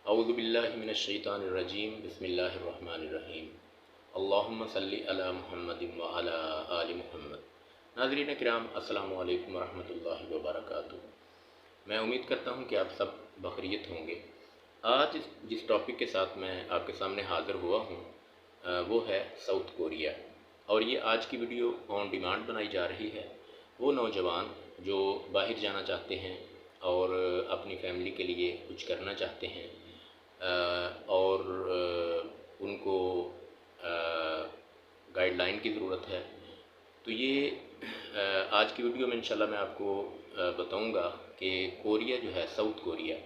اعوذ باللہ من الشیطان الرجیم بسم اللہ الرحمن الرحیم اللہم صلی علی محمد وعلی آل محمد۔ ناظرین کرام، السلام علیکم ورحمۃ اللہ وبرکاتہ۔ میں امید کرتا ہوں کہ آپ سب بخیریت ہوں گے۔ آج جس ٹاپک کے ساتھ میں آپ کے سامنے حاضر ہوا ہوں وہ ہے ساؤتھ کوریا، اور یہ آج کی ویڈیو آن ڈیمانڈ بنائی جا رہی ہے۔ وہ نوجوان جو باہر جانا چاہتے ہیں اور اپنی فیملی کے لیے کچھ کرنا چاہتے ہیں اور ان کو گائیڈ لائن کی ضرورت ہے، تو یہ آج کی ویڈیو میں انشاءاللہ میں آپ کو بتاؤں گا کہ کوریا جو ہے، ساؤتھ کوریا،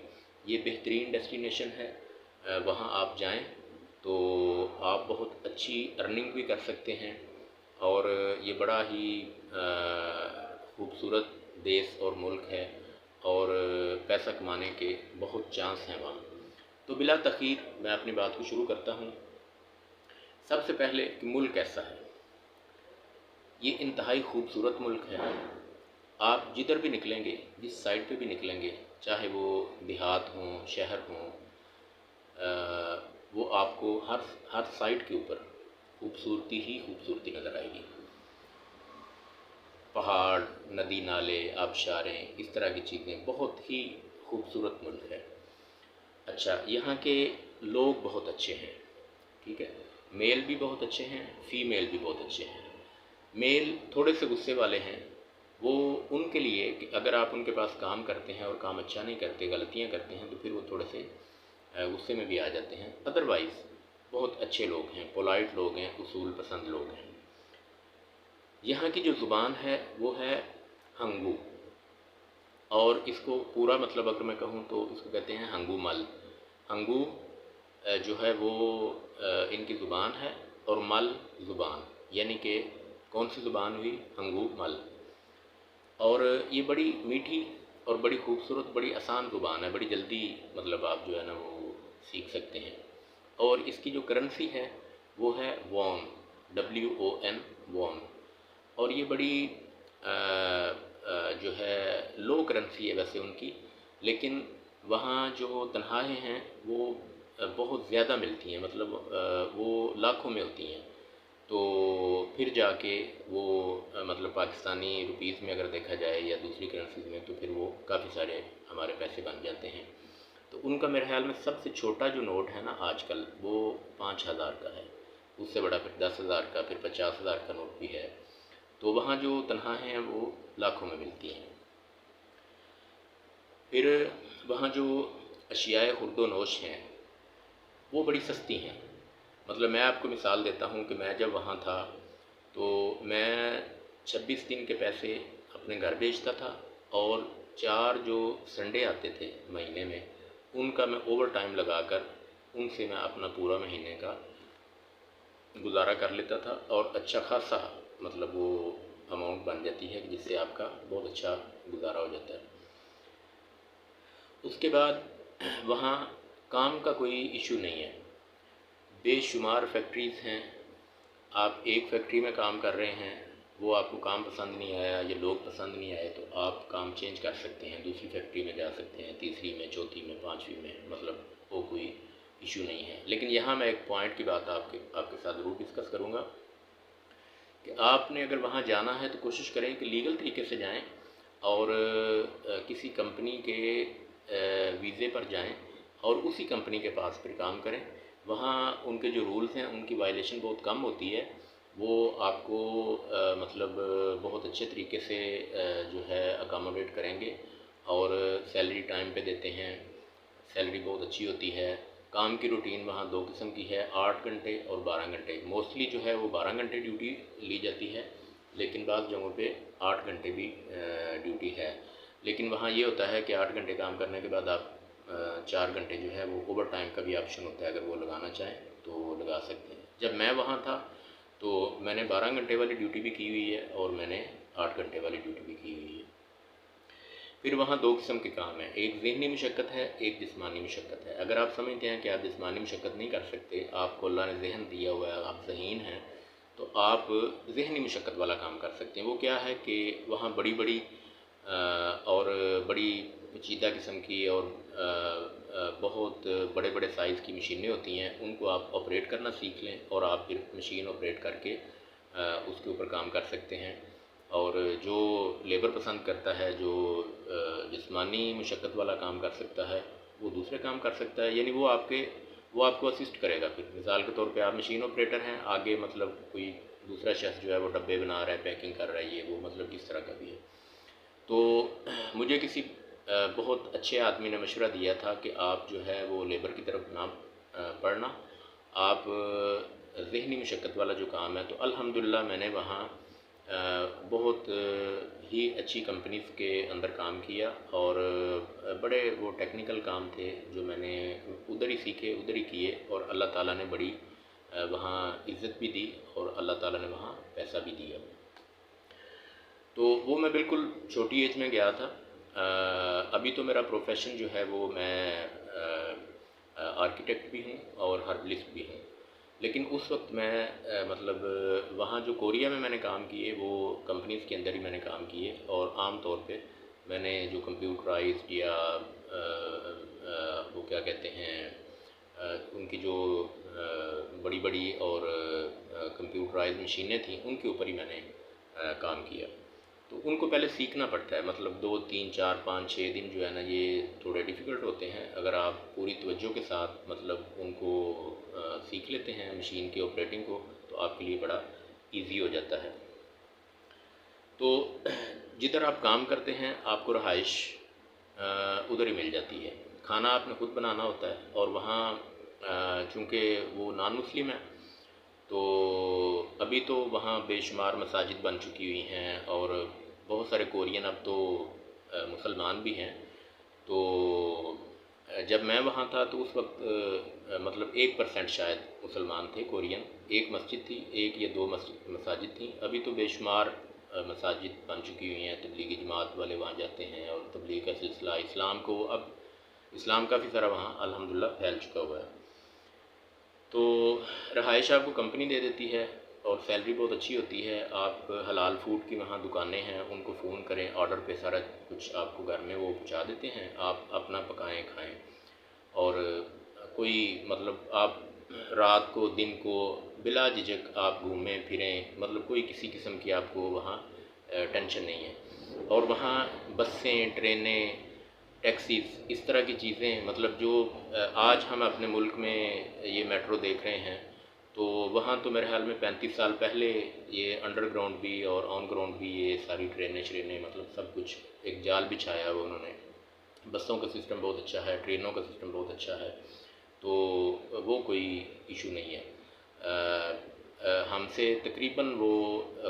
یہ بہترین ڈیسٹینیشن ہے۔ وہاں آپ جائیں تو آپ بہت اچھی ارننگ بھی کر سکتے ہیں، اور یہ بڑا ہی خوبصورت دیس اور ملک ہے، اور پیسہ کمانے کے بہت چانس ہیں وہاں۔ تو بلا تاخیر میں اپنی بات کو شروع کرتا ہوں۔ سب سے پہلے کہ ملک کیسا ہے؟ یہ انتہائی خوبصورت ملک ہے۔ آپ جدھر بھی نکلیں گے، جس سائڈ پہ بھی نکلیں گے، چاہے وہ دیہات ہوں، شہر ہوں، وہ آپ کو ہر سائڈ کے اوپر خوبصورتی ہی خوبصورتی نظر آئے گی۔ پہاڑ، ندی نالے، آبشاریں، اس طرح کی چیزیں، بہت ہی خوبصورت ملک ہے۔ اچھا، یہاں کے لوگ بہت اچھے ہیں، ٹھیک ہے؟ میل بھی بہت اچھے ہیں، فیمیل بھی بہت اچھے ہیں۔ میل تھوڑے سے غصے والے ہیں، وہ ان کے لیے کہ اگر آپ ان کے پاس کام کرتے ہیں اور کام اچھا نہیں کرتے، غلطیاں کرتے ہیں، تو پھر وہ تھوڑے سے غصے میں بھی آ جاتے ہیں۔ ادروائز بہت اچھے لوگ ہیں، پولائٹ لوگ ہیں، اصول پسند لوگ ہیں۔ یہاں کی جو زبان ہے وہ ہے ہنگو، اور اس کو پورا مطلب اگر میں کہوں تو اس کو کہتے ہیں ہنگو مل۔ ہنگو جو ہے وہ ان کی زبان ہے، اور مل زبان، یعنی کہ کون سی زبان ہوئی؟ ہنگو مل۔ اور یہ بڑی میٹھی اور بڑی خوبصورت، بڑی آسان زبان ہے، بڑی جلدی مطلب آپ جو ہے نا وہ سیکھ سکتے ہیں۔ اور اس کی جو کرنسی ہے وہ ہے وون، WON، وون۔ اور یہ بڑی جو ہے لو کرنسی ہے ویسے ان کی، لیکن وہاں جو تنخواہیں ہیں وہ بہت زیادہ ملتی ہیں، مطلب وہ لاکھوں میں ہوتی ہیں۔ تو پھر جا کے وہ مطلب پاکستانی روپیز میں اگر دیکھا جائے یا دوسری کرنسیز میں، تو پھر وہ کافی سارے ہمارے پیسے بن جاتے ہیں۔ تو ان کا میرے خیال میں سب سے چھوٹا جو نوٹ ہے نا آج کل، وہ 5,000 کا ہے۔ اس سے بڑا پھر 10,000 کا، پھر 50,000 کا نوٹ بھی ہے۔ تو وہاں جو تنخواہیں ہیں وہ لاکھوں میں ملتی ہیں۔ پھر وہاں جو اشیاء خرد و نوش ہیں وہ بڑی سستی ہیں۔ مطلب میں آپ کو مثال دیتا ہوں کہ میں جب وہاں تھا تو میں 26 دن کے پیسے اپنے گھر بھیجتا تھا، اور 4 جو سنڈے آتے تھے مہینے میں، ان کا میں اوور ٹائم لگا کر ان سے میں اپنا پورا مہینے کا گزارا کر لیتا تھا، اور اچھا خاصا مطلب وہ اماؤنٹ بن جاتی ہے جس سے آپ کا بہت اچھا گزارا ہو جاتا ہے۔ اس کے بعد وہاں کام کا کوئی ایشو نہیں ہے، بے شمار فیکٹریز ہیں۔ آپ ایک فیکٹری میں کام کر رہے ہیں، وہ آپ کو کام پسند نہیں آیا یا لوگ پسند نہیں آئے، تو آپ کام چینج کر سکتے ہیں، دوسری فیکٹری میں جا سکتے ہیں، تیسری میں، چوتھی میں، پانچویں میں، مطلب وہ کوئی ایشو نہیں ہے۔ لیکن یہاں میں ایک پوائنٹ کی بات آپ کے ساتھ ضرور ڈسکس کروں گا کہ آپ نے اگر وہاں جانا ہے تو کوشش کریں کہ لیگل طریقے سے جائیں، اور کسی کمپنی کے ویزے پر جائیں، اور اسی کمپنی کے پاس پھر کام کریں۔ وہاں ان کے جو رولز ہیں ان کی وائلیشن بہت کم ہوتی ہے، وہ آپ کو مطلب بہت اچھے طریقے سے جو ہے اکاموڈیٹ کریں گے، اور سیلری ٹائم پہ دیتے ہیں، سیلری بہت اچھی ہوتی ہے۔ کام کی روٹین وہاں 2 قسم کی ہے، 8 گھنٹے اور 12 گھنٹے۔ موسٹلی جو ہے وہ 12 گھنٹے ڈیوٹی لی جاتی ہے، لیکن بعض جگہوں پہ 8 گھنٹے بھی ڈیوٹی ہے۔ لیکن وہاں یہ ہوتا ہے کہ 8 گھنٹے کام کرنے کے بعد آپ 4 گھنٹے جو ہے وہ اوور ٹائم کا بھی آپشن ہوتا ہے، اگر وہ لگانا چاہیں تو وہ لگا سکتے ہیں۔ جب میں وہاں تھا تو میں نے 12 گھنٹے والی ڈیوٹی بھی کی ہوئی ہے، اور میں نے 8 گھنٹے والی ڈیوٹی بھی کی ہوئی ہے۔ پھر وہاں 2 قسم کے کام ہیں، ایک ذہنی مشقت ہے، ایک جسمانی مشقت ہے۔ اگر آپ سمجھتے ہیں کہ آپ جسمانی مشقت نہیں کر سکتے، آپ کو اللہ نے ذہن دیا ہوا ہے، آپ ذہین ہیں، تو آپ ذہنی مشقت والا کام کر سکتے ہیں۔ وہ کیا ہے کہ وہاں بڑی بڑی اور بڑی پیچیدہ قسم کی اور بہت بڑے بڑے سائز کی مشینیں ہوتی ہیں، ان کو آپ آپریٹ کرنا سیکھ لیں اور آپ پھر مشین آپریٹ کر کے اس کے اوپر کام کر سکتے ہیں۔ اور جو لیبر پسند کرتا ہے، جو جسمانی مشقت والا کام کر سکتا ہے، وہ دوسرے کام کر سکتا ہے، یعنی وہ آپ کو اسسٹ کرے گا۔ پھر مثال کے طور پہ آپ مشین آپریٹر ہیں، آگے مطلب کوئی دوسرا شخص جو ہے وہ ڈبے بنا رہا ہے، پیکنگ کر رہا ہے، یہ وہ مطلب کس طرح کا بھی ہے۔ تو مجھے کسی بہت اچھے آدمی نے مشورہ دیا تھا کہ آپ جو ہے وہ لیبر کی طرف نہ پڑھنا، آپ ذہنی مشقت والا جو کام ہے۔ تو الحمدللہ میں نے وہاں بہت ہی اچھی کمپنیز کے اندر کام کیا، اور بڑے وہ ٹیکنیکل کام تھے جو میں نے ادھر ہی سیکھے، ادھر ہی کیے، اور اللہ تعالیٰ نے بڑی وہاں عزت بھی دی اور اللہ تعالیٰ نے وہاں پیسہ بھی دیا۔ تو وہ میں بالکل چھوٹی ایج میں گیا تھا۔ ابھی تو میرا پروفیشن جو ہے وہ میں آرکیٹیکٹ بھی ہوں اور ہربلسٹ بھی ہوں، لیکن اس وقت میں مطلب وہاں جو کوریا میں نے کام کیے وہ کمپنیز کے اندر ہی میں نے کام کیے، اور عام طور پہ میں نے جو کمپیوٹرائزڈ یا وہ کیا کہتے ہیں ان کی جو بڑی بڑی اور کمپیوٹرائز مشینیں تھیں، ان کے اوپر ہی میں نے کام کیا۔ تو ان کو پہلے سیکھنا پڑتا ہے، مطلب 2 3 4 5 6 دن جو ہے نا یہ تھوڑے ڈیفیکلٹ ہوتے ہیں۔ اگر آپ پوری توجہ کے ساتھ مطلب ان کو سیکھ لیتے ہیں مشین کی آپریٹنگ کو، تو آپ کے لیے بڑا ایزی ہو جاتا ہے۔ تو جدھر آپ کام کرتے ہیں آپ کو رہائش ادھر ہی مل جاتی ہے، کھانا آپ نے خود بنانا ہوتا ہے، اور وہاں چونکہ وہ نان مسلم ہے تو ابھی تو وہاں بے شمار مساجد بن چکی ہوئی ہیں، اور بہت سارے کورین اب تو مسلمان بھی ہیں۔ تو جب میں وہاں تھا تو اس وقت مطلب 1% شاید مسلمان تھے کورین، ایک مسجد تھی، ایک یا 2 مساجد تھیں۔ ابھی تو بے شمار مساجد بن چکی ہوئی ہیں، تبلیغی جماعت والے وہاں جاتے ہیں، اور تبلیغ کا سلسلہ اسلام کافی سارا وہاں الحمدللہ پھیل چکا ہوا ہے۔ تو رہائش آپ کو کمپنی دے دیتی ہے، اور سیلری بہت اچھی ہوتی ہے۔ آپ حلال فوڈ کی وہاں دکانیں ہیں، ان کو فون کریں، آرڈر پہ سارا کچھ آپ کو گھر میں وہ پہنچا دیتے ہیں، آپ اپنا پکائیں کھائیں، اور کوئی مطلب آپ رات کو دن کو بلا جھجک آپ گھومیں پھریں، مطلب کوئی کسی قسم کی آپ کو وہاں ٹینشن نہیں ہے۔ اور وہاں بسیں، ٹرینیں، ٹیکسیز، اس طرح کی چیزیں، مطلب جو آج ہم اپنے ملک میں یہ میٹرو دیکھ رہے ہیں، تو وہاں تو میرے خیال میں 35 سال پہلے یہ انڈر گراؤنڈ بھی اور آن گراؤنڈ بھی یہ ساری ٹرینیں مطلب سب کچھ ایک جال بچھایا ہوا انہوں نے۔ بسوں کا سسٹم بہت اچھا ہے، ٹرینوں کا سسٹم بہت اچھا ہے، تو وہ کوئی ایشو نہیں ہے۔ ہم سے تقریباً وہ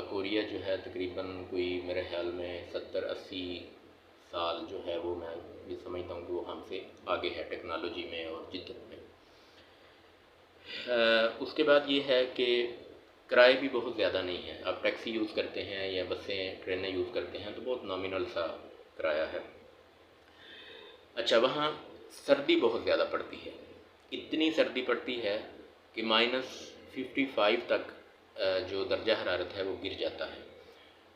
کوریا جو ہے تقریباً کوئی میرے خیال میں 70-80 سال جو ہے وہ میں بھی سمجھتا ہوں کہ وہ ہم سے آگے ہے ٹیکنالوجی میں اور جدت میں۔ اس کے بعد یہ ہے کہ کرائے بھی بہت زیادہ نہیں ہے۔ آپ ٹیکسی یوز کرتے ہیں یا بسیں ٹرینیں یوز کرتے ہیں تو بہت نامنل سا کرایہ ہے۔ اچھا، وہاں سردی بہت زیادہ پڑتی ہے، اتنی سردی پڑتی ہے کہ -55 تک جو درجہ حرارت ہے وہ گر جاتا ہے۔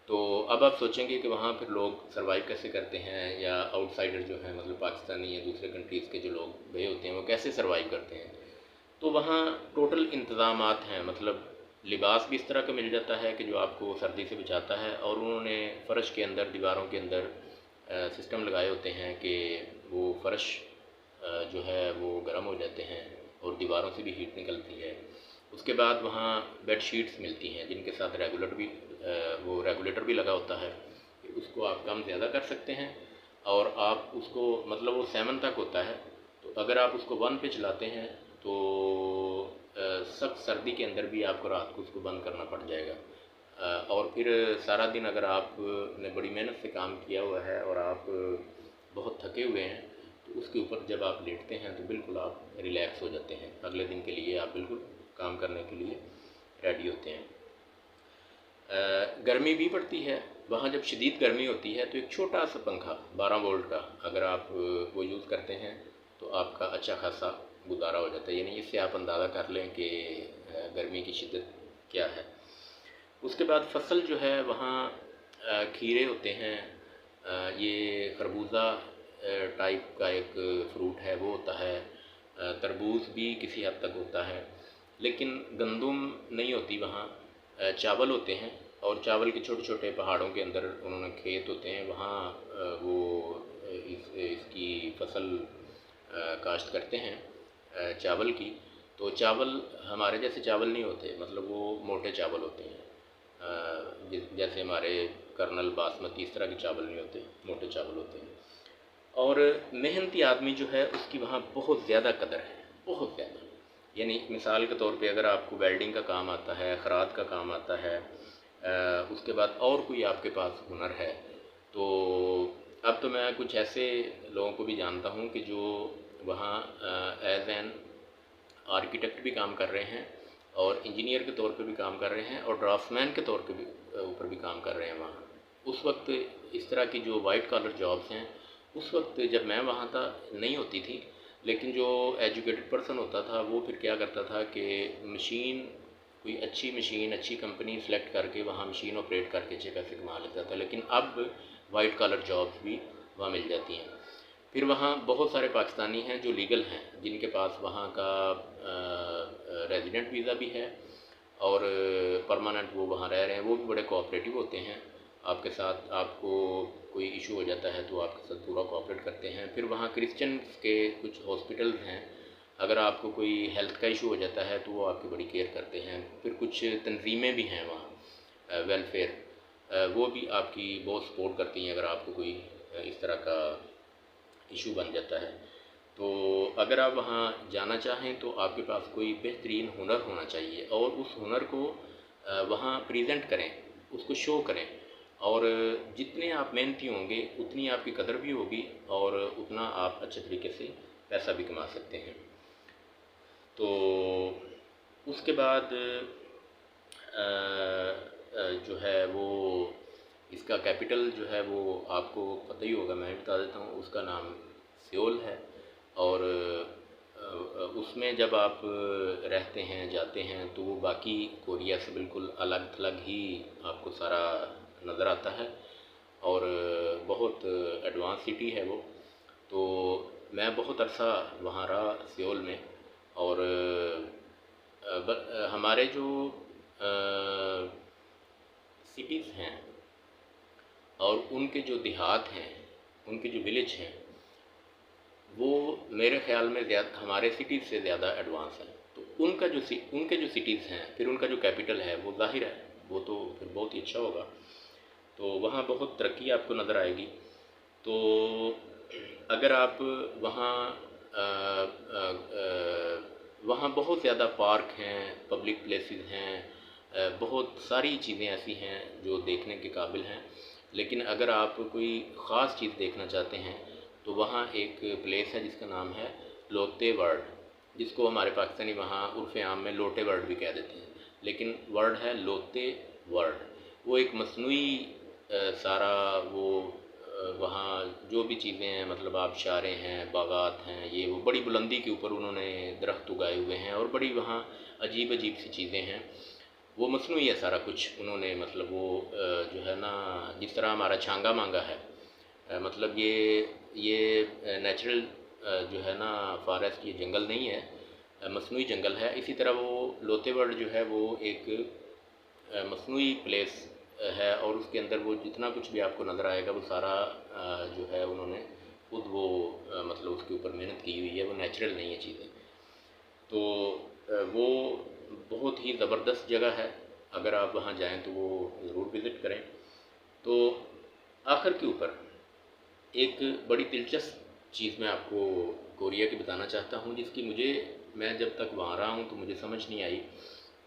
تو اب آپ سوچیں گے کہ وہاں پھر لوگ سروائیو کیسے کرتے ہیں، یا آؤٹ سائڈر جو ہیں مطلب پاکستانی یا دوسرے کنٹریز کے جو لوگ گئے ہوتے ہیں وہ کیسے سروائیو کرتے ہیں۔ تو وہاں ٹوٹل انتظامات ہیں، مطلب لباس بھی اس طرح کا مل جاتا ہے کہ جو آپ کو سردی سے بچاتا ہے، اور انہوں نے فرش کے اندر، دیواروں کے اندر سسٹم لگائے ہوتے ہیں کہ وہ فرش جو ہے وہ گرم ہو جاتے ہیں اور دیواروں سے بھی ہیٹ نکلتی ہے۔ اس کے بعد وہاں بیڈ شیٹس ملتی ہیں جن کے ساتھ ریگولیٹر بھی لگا ہوتا ہے، کہ اس کو آپ کم زیادہ کر سکتے ہیں، اور آپ اس کو مطلب وہ 7 تک ہوتا ہے، تو اگر آپ اس کو 1 پہ چلاتے ہیں تو سخت سردی کے اندر بھی آپ کو رات کو اس کو بند کرنا پڑ جائے گا۔ اور پھر سارا دن اگر آپ نے بڑی محنت سے کام کیا ہوا ہے اور آپ بہت تھکے ہوئے ہیں، تو اس کے اوپر جب آپ لیٹتے ہیں تو بالکل آپ ریلیکس ہو جاتے ہیں، اگلے دن کے لیے آپ بالکل کام کرنے کے لیے ریڈی ہوتے ہیں۔ گرمی بھی پڑتی ہے وہاں، جب شدید گرمی ہوتی ہے تو ایک چھوٹا سا پنکھا 12 وولٹ کا اگر آپ وہ یوز کرتے ہیں تو آپ کا اچھا خاصا گزارا ہو جاتا ہے، یعنی اس سے آپ اندازہ کر لیں کہ گرمی کی شدت کیا ہے۔ اس کے بعد فصل جو ہے وہاں کھیرے ہوتے ہیں، یہ خربوزہ ٹائپ کا ایک فروٹ ہے وہ ہوتا ہے، تربوز بھی کسی حد تک ہوتا ہے، لیکن گندم نہیں ہوتی وہاں، چاول ہوتے ہیں، اور چاول کے چھوٹے چھوٹے پہاڑوں کے اندر انہوں نے کھیت ہوتے ہیں، وہاں وہ اس کی فصل کاشت کرتے ہیں چاول کی۔ تو چاول ہمارے جیسے چاول نہیں ہوتے، مطلب وہ موٹے چاول ہوتے ہیں، جیسے ہمارے کرنل باسمتی اس طرح کے چاول نہیں ہوتے، موٹے چاول ہوتے ہیں۔ اور محنتی آدمی جو ہے اس کی وہاں بہت زیادہ قدر ہے، بہت زیادہ۔ یعنی مثال کے طور پہ اگر آپ کو ویلڈنگ کا کام آتا ہے، خراد کا کام آتا ہے، اس کے بعد اور کوئی آپ کے پاس ہنر ہے، تو اب تو میں کچھ ایسے لوگوں کو بھی جانتا ہوں کہ جو وہاں ایز این آرکیٹیکٹ بھی کام کر رہے ہیں، اور انجینئر کے طور پہ بھی کام کر رہے ہیں، اور ڈرافٹ مین کے طور پہ بھی اوپر بھی کام کر رہے ہیں وہاں۔ اس وقت اس طرح کی جو وائٹ کالر جابس ہیں، اس وقت جب میں وہاں تھا نہیں ہوتی تھی، لیکن جو ایجوکیٹڈ پرسن ہوتا تھا وہ پھر کیا کرتا تھا کہ مشین، کوئی اچھی مشین، اچھی کمپنی سلیکٹ کر کے وہاں مشین آپریٹ کر کے اچھے پیسے کما لیتا تھا۔ لیکن اب وائٹ کالر جابس بھی وہاں مل جاتی ہیں۔ پھر وہاں بہت سارے پاکستانی ہیں جو لیگل ہیں، جن کے پاس وہاں کا ریزیڈنٹ ویزا بھی ہے، اور پرماننٹ وہ وہاں رہ رہے ہیں، وہ بھی بڑے کوآپریٹو ہوتے ہیں آپ کے ساتھ۔ آپ کو کوئی ایشو ہو جاتا ہے تو آپ کے ساتھ پورا کوآپریٹ کرتے ہیں۔ پھر وہاں کرسچنس کے کچھ ہاسپٹلز ہیں، اگر آپ کو کوئی ہیلتھ کا ایشو ہو جاتا ہے تو وہ آپ کی بڑی کیئر کرتے ہیں۔ پھر کچھ تنظیمیں بھی ہیں وہاں ویلفیئر، وہ بھی آپ کی بہت سپورٹ کرتی ہیں اگر آپ کو کوئی اس طرح کا ایشو بن جاتا ہے۔ تو اگر آپ وہاں جانا چاہیں تو آپ کے پاس کوئی بہترین ہنر ہونا چاہیے، اور اس ہنر کو وہاں پریزنٹ کریں، اس کو شو کریں، اور جتنے آپ محنتی ہوں گے اتنی آپ کی قدر بھی ہوگی، اور اتنا آپ اچھے طریقے سے پیسہ بھی کما سکتے ہیں۔ تو اس کے بعد جو ہے وہ اس کا کیپٹل جو ہے وہ آپ کو پتہ ہی ہوگا، میں بتا دیتا ہوں، اس کا نام سیول ہے۔ اور اس میں جب آپ رہتے ہیں، جاتے ہیں، تو وہ باقی کوریا سے بالکل الگ تھلگ ہی آپ کو سارا نظر آتا ہے، اور بہت ایڈوانس سٹی ہے وہ۔ تو میں بہت عرصہ وہاں رہا سیول میں، اور ہمارے جو سٹیز ہیں اور ان کے جو دیہات ہیں، ان کے جو ولیج ہیں، وہ میرے خیال میں ہمارے سٹیز سے زیادہ ایڈوانس ہیں۔ تو ان کے جو سٹیز ہیں، پھر ان کا جو کیپٹل ہے، وہ ظاہر ہے وہ تو پھر بہت ہی اچھا ہوگا، تو وہاں بہت ترقی آپ کو نظر آئے گی۔ تو اگر آپ وہاں بہت زیادہ پارک ہیں، پبلک پلیسز ہیں، بہت ساری چیزیں ایسی ہیں جو دیکھنے کے قابل ہیں، لیکن اگر آپ کوئی خاص چیز دیکھنا چاہتے ہیں تو وہاں ایک پلیس ہے جس کا نام ہے لوتے ورڈ، جس کو ہمارے پاکستانی وہاں عرف عام میں لوٹے ورڈ بھی کہہ دیتے ہیں، لیکن ورڈ ہے لوتے ورڈ۔ وہ ایک مصنوعی سارا وہ وہاں جو بھی چیزیں ہیں، مطلب آبشاریں ہیں، باغات ہیں، یہ وہ بڑی بلندی کے اوپر انہوں نے درخت اگائے ہوئے ہیں، اور بڑی وہاں عجیب عجیب سی چیزیں ہیں، وہ مصنوعی ہے سارا کچھ انہوں نے، مطلب وہ جو ہے نا، جس طرح ہمارا چھانگا مانگا ہے، مطلب یہ نیچرل جو ہے نا فارسٹ، یہ جنگل نہیں ہے، مصنوعی جنگل ہے۔ اسی طرح وہ لوتے ورڈ جو ہے وہ ایک مصنوعی پلیس ہے، اور اس کے اندر وہ جتنا کچھ بھی آپ کو نظر آئے گا وہ سارا جو ہے انہوں نے خود وہ مطلب اس کے اوپر محنت کی ہوئی ہے، وہ نیچرل نہیں ہے چیزیں۔ تو وہ بہت ہی زبردست جگہ ہے، اگر آپ وہاں جائیں تو وہ ضرور وزٹ کریں۔ تو آخر کے اوپر ایک بڑی دلچسپ چیز میں آپ کو کوریا کی بتانا چاہتا ہوں، جس کی میں جب تک وہاں رہا ہوں تو مجھے سمجھ نہیں آئی،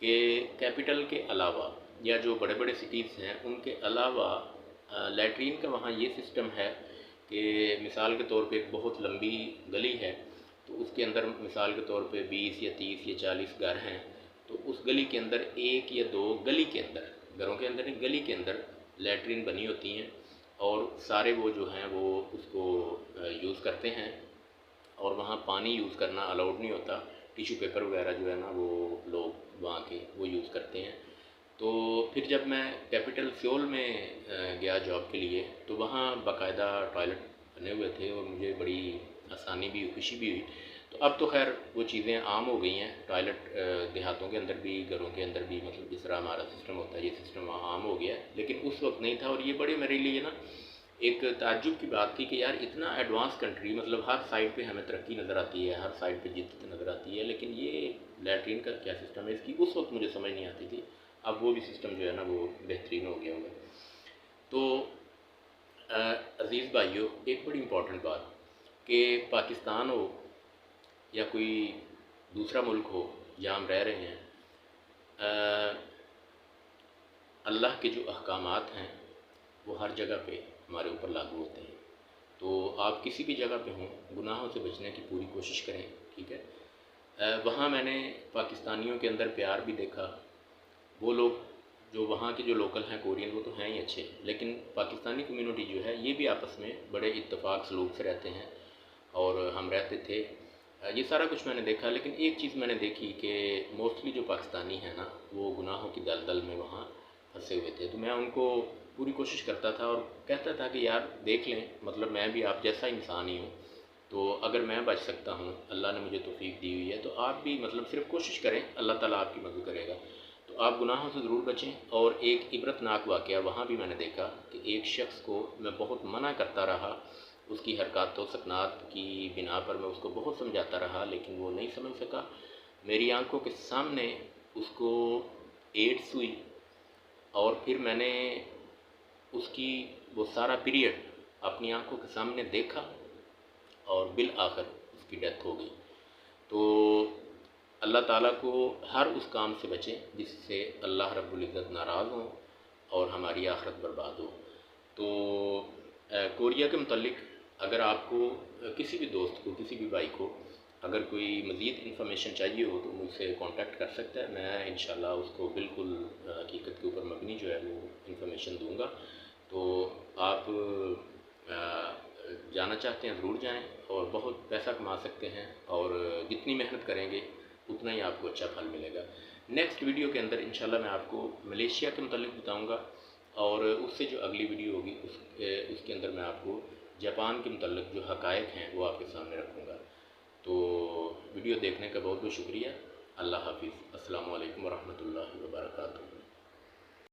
کہ کیپٹل کے علاوہ یا جو بڑے بڑے سٹیز ہیں ان کے علاوہ لیٹرین کا وہاں یہ سسٹم ہے کہ مثال کے طور پہ ایک بہت لمبی گلی ہے، تو اس کے اندر مثال کے طور پہ 20 یا 30 یا 40 گھر ہیں، تو اس گلی کے اندر ایک یا دو گلی کے اندر، گھروں کے اندر نہیں، گلی کے اندر لیٹرین بنی ہوتی ہیں، اور سارے وہ جو ہیں وہ اس کو یوز کرتے ہیں، اور وہاں پانی یوز کرنا الاؤڈ نہیں ہوتا، ٹیشو پیپر وغیرہ جو ہے نا وہ لوگ وہاں کے وہ یوز کرتے ہیں۔ تو پھر جب میں کیپٹل سیول میں گیا جاب کے لیے، تو وہاں باقاعدہ ٹوائلٹ بنے ہوئے تھے اور مجھے بڑی آسانی بھی خوشی بھی ہوئی. تو اب تو خیر وہ چیزیں عام ہو گئی ہیں. ٹوائلٹ دیہاتوں کے اندر بھی گھروں کے اندر بھی مطلب جس طرح ہمارا سسٹم ہوتا ہے یہ سسٹم وہاں عام ہو گیا ہے، لیکن اس وقت نہیں تھا. اور یہ بڑے میرے لیے نا ایک تعجب کی بات تھی کہ یار اتنا ایڈوانس کنٹری، مطلب ہر سائڈ پہ ہمیں ترقی نظر آتی ہے، ہر سائڈ پہ جدت نظر آتی ہے، لیکن یہ لیٹرین کا کیا سسٹم ہے اس کی اس وقت مجھے سمجھ نہیں آتی تھی. اب وہ بھی سسٹم جو ہے نا وہ بہترین ہو گیا ہوگا. تو عزیز بھائیو، ایک بڑی امپورٹنٹ بات کہ پاکستان ہو یا کوئی دوسرا ملک ہو جہاں ہم رہ رہے ہیں، اللہ کے جو احکامات ہیں وہ ہر جگہ پہ ہمارے اوپر لاگو ہوتے ہیں. تو آپ کسی بھی جگہ پہ ہوں گناہوں سے بچنے کی پوری کوشش کریں، ٹھیک ہے. وہاں میں نے پاکستانیوں کے اندر پیار بھی دیکھا. وہ لوگ جو وہاں کے جو لوکل ہیں کورین وہ تو ہیں ہی اچھے، لیکن پاکستانی کمیونٹی جو ہے یہ بھی آپس میں بڑے اتفاق سلوک سے رہتے ہیں اور ہم رہتے تھے. یہ سارا کچھ میں نے دیکھا، لیکن ایک چیز میں نے دیکھی کہ موسٹلی جو پاکستانی ہیں نا وہ گناہوں کی دلدل میں وہاں پھنسے ہوئے تھے. تو میں ان کو پوری کوشش کرتا تھا اور کہتا تھا کہ یار دیکھ لیں، مطلب میں بھی آپ جیسا انسان ہی ہوں، تو اگر میں بچ سکتا ہوں، اللہ نے مجھے توفیق دی ہوئی ہے، تو آپ بھی مطلب صرف کوشش کریں، اللہ تعالیٰ آپ کی مدد کرے گا. تو آپ گناہوں سے ضرور بچیں. اور ایک عبرت ناک واقعہ وہاں بھی میں نے دیکھا کہ ایک شخص کو میں بہت منع کرتا رہا، اس کی حرکات و سکنات کی بنا پر میں اس کو بہت سمجھاتا رہا، لیکن وہ نہیں سمجھ سکا. میری آنکھوں کے سامنے اس کو ایڈس ہوئی اور پھر میں نے اس کی وہ سارا پیریڈ اپنی آنکھوں کے سامنے دیکھا اور بالآخر اس کی ڈیتھ ہو گئی. تو اللہ تعالیٰ کو ہر اس کام سے بچیں جس سے اللہ رب العزت ناراض ہوں اور ہماری آخرت برباد ہو. تو کوریا کے متعلق اگر آپ کو کسی بھی دوست کو، کسی بھی بھائی کو اگر کوئی مزید انفارمیشن چاہیے ہو تو مجھ سے کانٹیکٹ کر سکتا ہے. میں انشاءاللہ اس کو بالکل حقیقت کے اوپر مبنی جو ہے وہ انفارمیشن دوں گا. تو آپ جانا چاہتے ہیں ضرور جائیں اور بہت پیسہ کما سکتے ہیں، اور جتنی محنت کریں گے اتنا ہی آپ کو اچھا پھل ملے گا. نیکسٹ ویڈیو کے اندر انشاءاللہ میں آپ کو ملیشیا کے متعلق بتاؤں گا، اور اس سے جو اگلی ویڈیو ہوگی اس کے اندر میں آپ کو جاپان کے متعلق جو حقائق ہیں وہ آپ کے سامنے رکھوں گا. تو ویڈیو دیکھنے کا بہت بہت شکریہ. اللہ حافظ. السلام علیکم ورحمۃ اللہ وبرکاتہ.